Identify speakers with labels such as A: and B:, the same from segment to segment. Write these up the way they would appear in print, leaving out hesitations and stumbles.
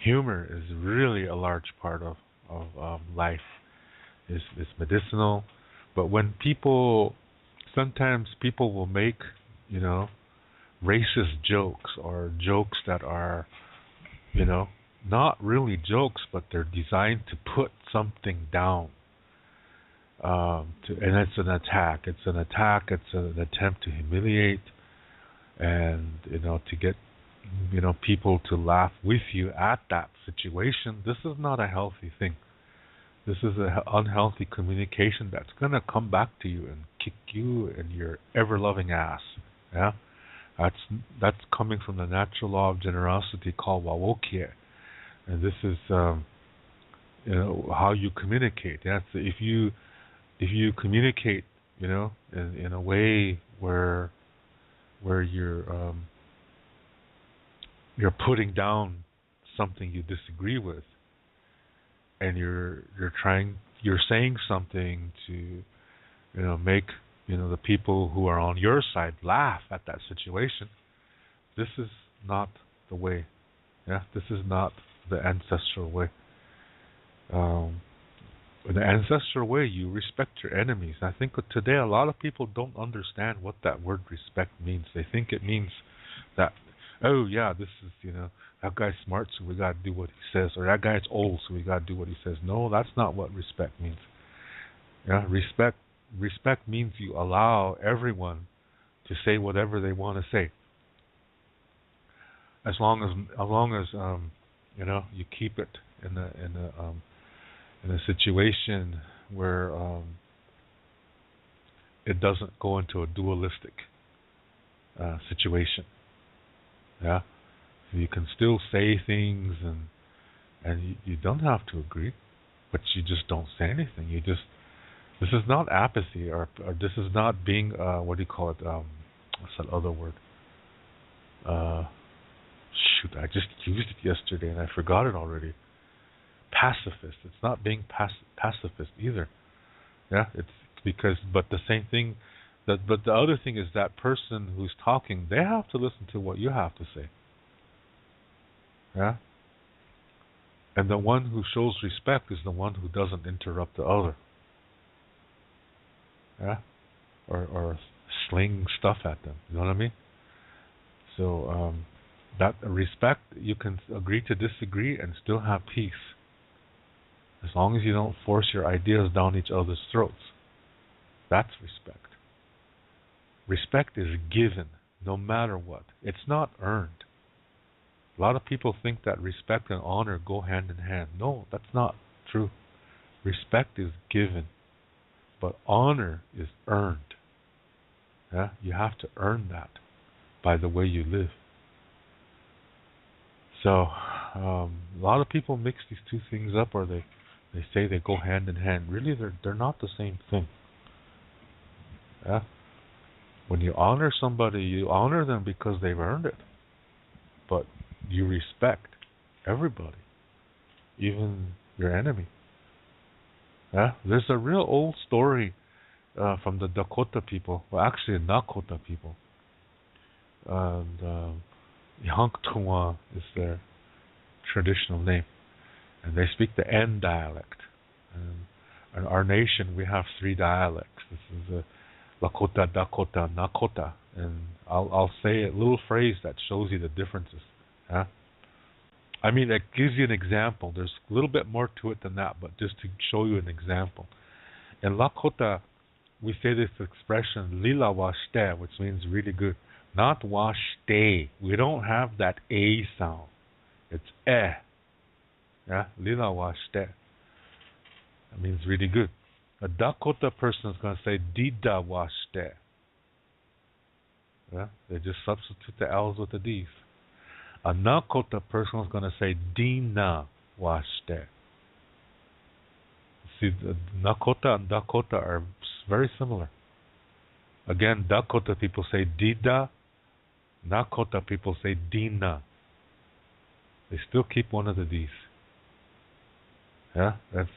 A: humor is really a large part of life. It's medicinal, but when people sometimes people will make you know racist jokes or jokes that are you know not really jokes, but they're designed to put something down. And it's an attack. It's an attack. It's an attempt to humiliate, and to get people to laugh with you at that situation. This is not a healthy thing. This is an unhealthy communication that's gonna come back to you and kick you in your ever-loving ass. Yeah, that's that's coming from the natural law of generosity called wawokie, and this is how you communicate. Yeah, so if you communicate, in a way where you're putting down something you disagree with, and you're saying something to make the people who are on your side laugh at that situation. This is not the way. Yeah, this is not the ancestral way. In the ancestral way, you respect your enemies. I think today a lot of people don't understand what that word respect means. They think it means that, oh yeah, this is that guy's smart, so we gotta do what he says, or that guy's old, so we gotta do what he says. No, that's not what respect means. Yeah, respect means you allow everyone to say whatever they want to say, as long as you keep it in a situation where it doesn't go into a dualistic situation. Yeah, you can still say things, and you don't have to agree, but you just don't say anything. This is not apathy, or this is not being what do you call it? What's that other word? Shoot, I just used it yesterday and I forgot it already. Pacifist. It's not being pacifist either. Yeah, it's but the same thing. But the other thing is that person who's talking, they have to listen to what you have to say. Yeah, and the one who shows respect is the one who doesn't interrupt the other. Yeah, or sling stuff at them. You know what I mean? So that respect, you can agree to disagree and still have peace, as long as you don't force your ideas down each other's throats. That's respect. Respect is given, no matter what. It's not earned. A lot of people think that respect and honor go hand in hand. No, that's not true. Respect is given, but honor is earned. Yeah? You have to earn that by the way you live. So, a lot of people mix these two things up, or they say they go hand in hand. Really, they're not the same thing. Yeah? When you honor somebody, you honor them because they've earned it. But you respect everybody, even your enemy. Yeah? There's a real old story from the Dakota people, well, actually, Nakota people. And Yanktua is their traditional name, and they speak the N dialect. And in our nation, we have three dialects. This is the Lakota, Dakota, Nakota, and I'll say a little phrase that shows you the differences. Huh? I mean, it gives you an example. There's a little bit more to it than that, but just to show you an example. In Lakota, we say this expression, lila washte, which means really good. Not washte. We don't have that A sound. It's eh. Yeah, lila washte. That means really good. A Dakota person is going to say dida washte. Yeah, they just substitute the L's with the D's. A Nakota person is going to say dina washte. See, the Nakota and Dakota are very similar. Again, Dakota people say dida. Nakota people say dina. They still keep one of the D's. Yeah, that's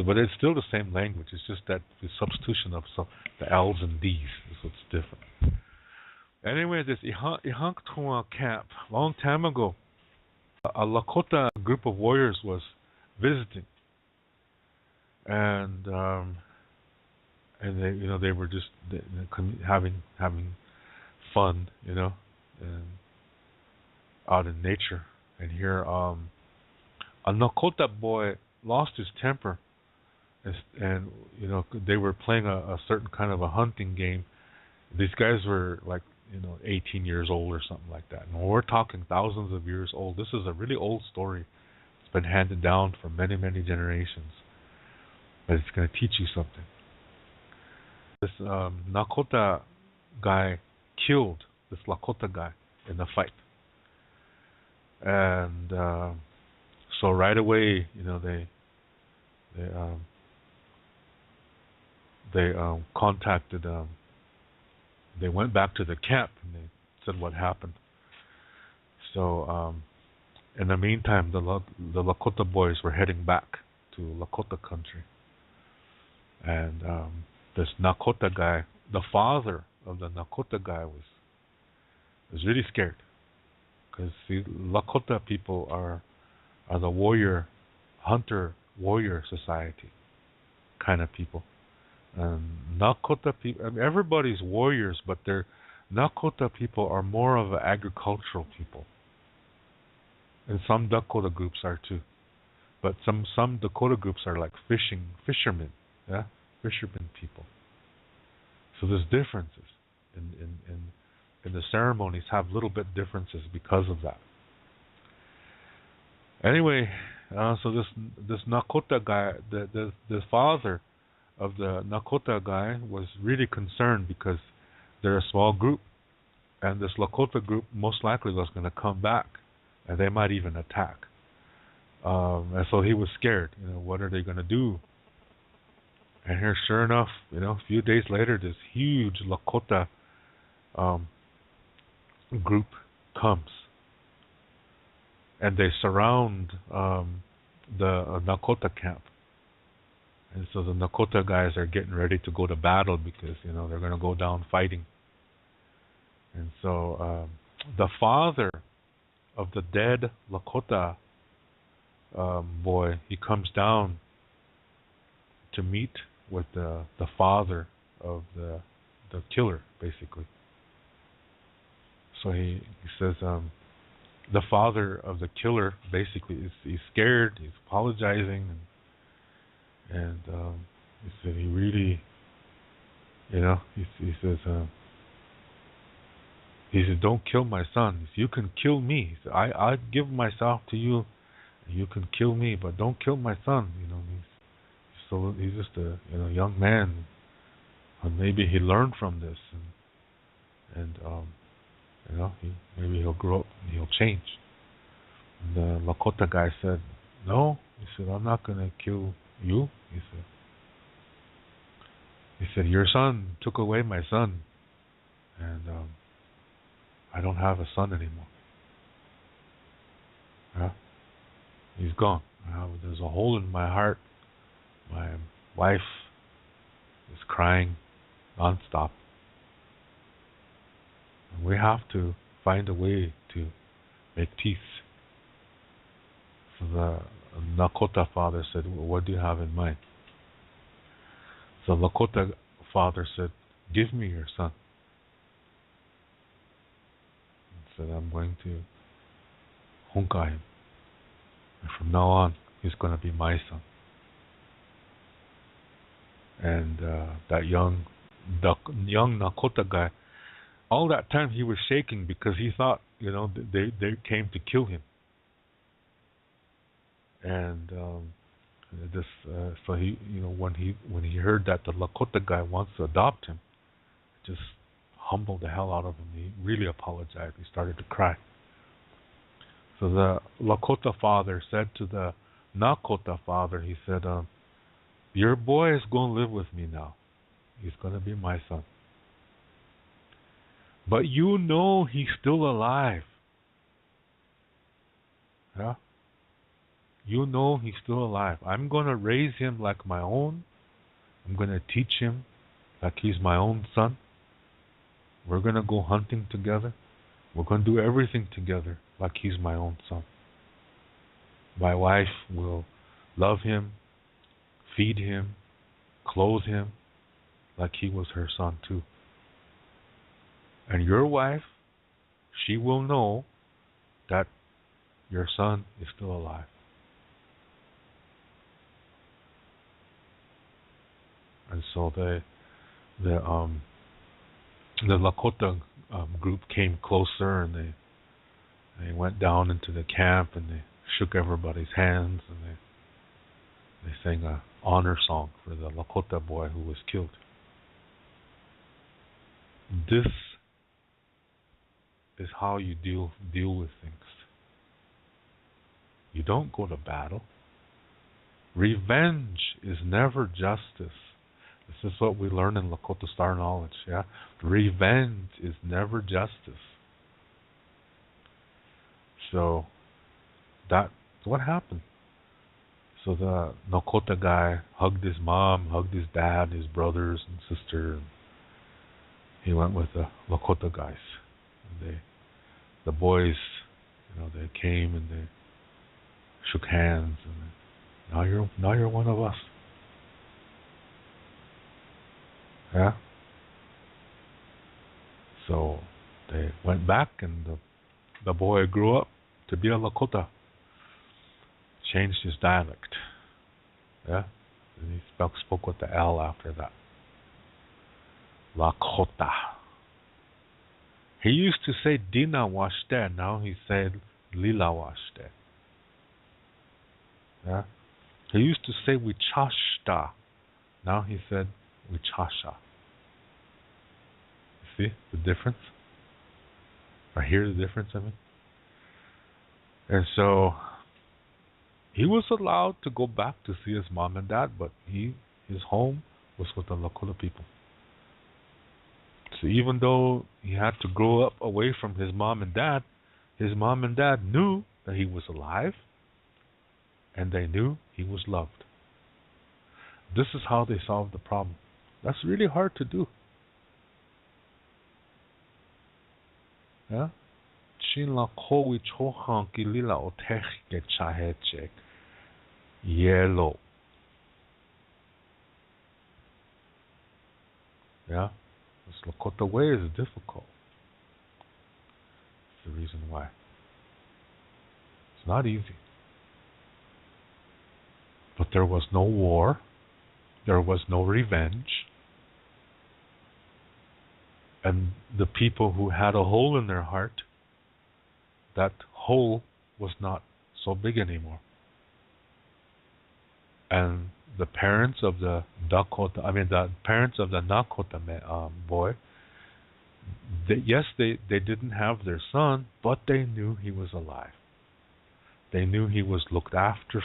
A: but it's still the same language. It's just that the substitution of the L's and D's is what's different. Anyway, this Ihanktua camp, long time ago, A Lakota group of warriors was visiting, and they were just having fun, and out in nature. And here, a Lakota boy lost his temper, and they were playing a certain kind of a hunting game. These guys were like 18 years old or something like that. And we're talking thousands of years old. This is a really old story. It's been handed down for many, many generations. But it's going to teach you something. This Lakota guy killed this Lakota guy in the fight. And so right away, they contacted. They went back to the camp and they said what happened. So in the meantime, the Lakota boys were heading back to Lakota country, and this Lakota guy, the father of the Lakota guy, was really scared, because Lakota people are the hunter-warrior society kind of people. Lakota people, everybody's warriors, but Lakota people are more of an agricultural people. And some Dakota groups are too. But some Dakota groups are like fishermen, yeah? Fishermen people. So there's differences. In the ceremonies have little bit differences because of that. Anyway, so this Lakota guy, the father of the Lakota guy, was really concerned because they're a small group, and this Lakota group most likely was going to come back, and they might even attack. And so he was scared. What are they going to do? And here, sure enough, a few days later, this huge Lakota group comes, and they surround the Lakota camp. And so the Lakota guys are getting ready to go to battle because, they're going to go down fighting. And so the father of the dead Lakota boy, he comes down to meet with the father of the killer, basically. So he says, the father of the killer basically he's scared, he's apologizing, and he said he really, he says, don't kill my son. He said, you can kill me. He said, I give myself to you, and you can kill me, but don't kill my son. He's just a young man, and maybe he learned from this, and maybe he'll grow up and he'll change. And the Lakota guy said, no. He said, I'm not going to kill you. He said, your son took away my son, and I don't have a son anymore. Yeah? He's gone. There's a hole in my heart. My wife is crying nonstop. And we have to find a way to make peace. So the Lakota father said, well, what do you have in mind? So the Lakota father said, give me your son. He said, I'm going to hunka him. And from now on, he's going to be my son. And that young Lakota guy, all that time he was shaking because he thought, they came to kill him. And so he, when he heard that the Lakota guy wants to adopt him, it just humbled the hell out of him. He really apologized. He started to cry. So the Lakota father said to the Lakota father, he said, your boy is going to live with me now. He's going to be my son. But he's still alive. Yeah? He's still alive. I'm going to raise him like my own. I'm going to teach him like he's my own son. We're going to go hunting together. We're going to do everything together like he's my own son. My wife will love him, feed him, clothe him like he was her son too. And your wife, she will know that your son is still alive. And so the Lakota group came closer, and they went down into the camp, and they shook everybody's hands, and they sang a honor song for the Lakota boy who was killed. This is how you deal with things. You don't go to battle. Revenge is never justice. This is what we learn in Lakota Star Knowledge. Yeah, revenge is never justice. So that's what happened. So the Lakota guy hugged his mom, hugged his dad, his brothers and sister. And he went with the Lakota guys. And the boys, they came and they shook hands, and now you're one of us. Yeah. So they went back, and the boy grew up to be a Lakota. Changed his dialect. Yeah. And he spoke with the L after that. Lakota. He used to say Dina washte, now he said Lila washte. Yeah. He used to say Wichashta, now he said Wichasha. You see the difference? I hear the difference, I mean. And so he was allowed to go back to see his mom and dad, but his home was with the Lakota people. So even though he had to grow up away from his mom and dad knew that he was alive, and they knew he was loved. This is how they solved the problem. That's really hard to do. Yeah? Yellow. Yeah? This Lakota way is difficult. That's the reason why. It's not easy. But there was no war. There was no revenge. And the people who had a hole in their heart, that hole was not so big anymore. And the parents of the parents of the Lakota boy, they didn't have their son, but they knew he was alive. They knew he was looked after.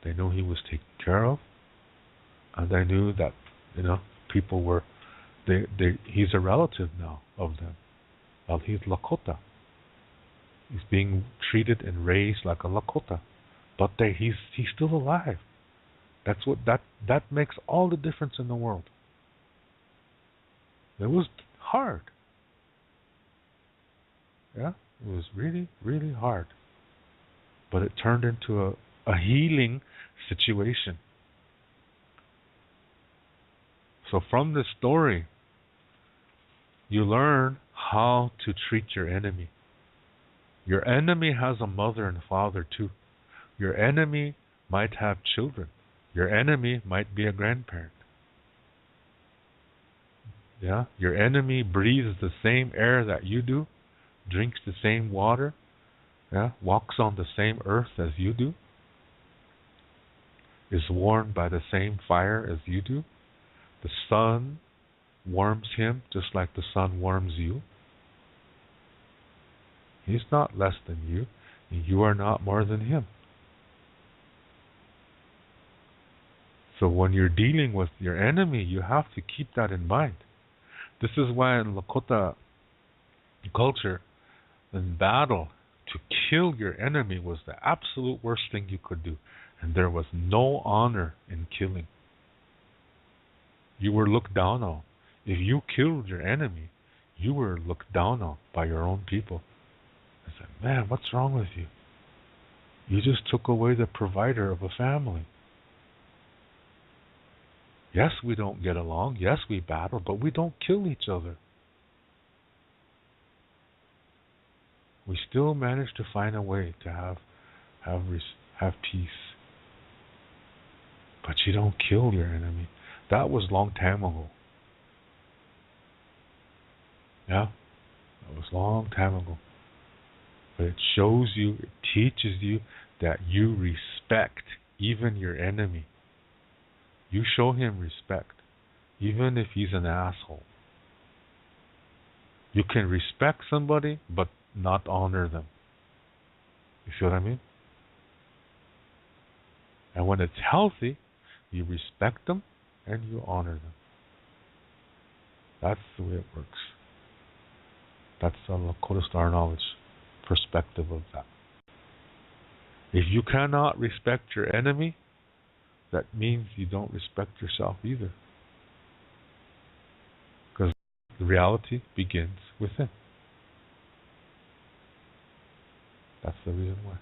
A: They knew he was taken care of, and they knew that people were. He's a relative now of them. Well, he's Lakota. He's being treated and raised like a Lakota, but he's still alive. That's what that makes all the difference in the world. It was hard. Yeah, it was really, really hard. But it turned into a healing situation. So from this story, you learn how to treat your enemy. Your enemy has a mother and father too. Your enemy might have children. Your enemy might be a grandparent. Yeah, your enemy breathes the same air that you do, drinks the same water, yeah, walks on the same earth as you do, is warmed by the same fire as you do. The sun warms him just like the sun warms you. He's not less than you. You are not more than him. So when you're dealing with your enemy, you have to keep that in mind. This is why in Lakota culture, in battle, to kill your enemy was the absolute worst thing you could do. And there was no honor in killing. You were looked down on. If you killed your enemy, you were looked down on by your own people. As said, man, what's wrong with you? You just took away the provider of a family. Yes, we don't get along. Yes, we battle, but we don't kill each other. We still manage to find a way to have peace. But you don't kill your enemy. That was long time ago. Yeah, that was long time ago. But it shows you, it teaches you that you respect even your enemy. You show him respect, even if he's an asshole. You can respect somebody, but not honor them. You see what I mean? And when it's healthy, you respect them and you honor them. That's the way it works. That's the Lakota Star Knowledge perspective of that. If you cannot respect your enemy, that means you don't respect yourself either. Because the reality begins within. That's the reason why.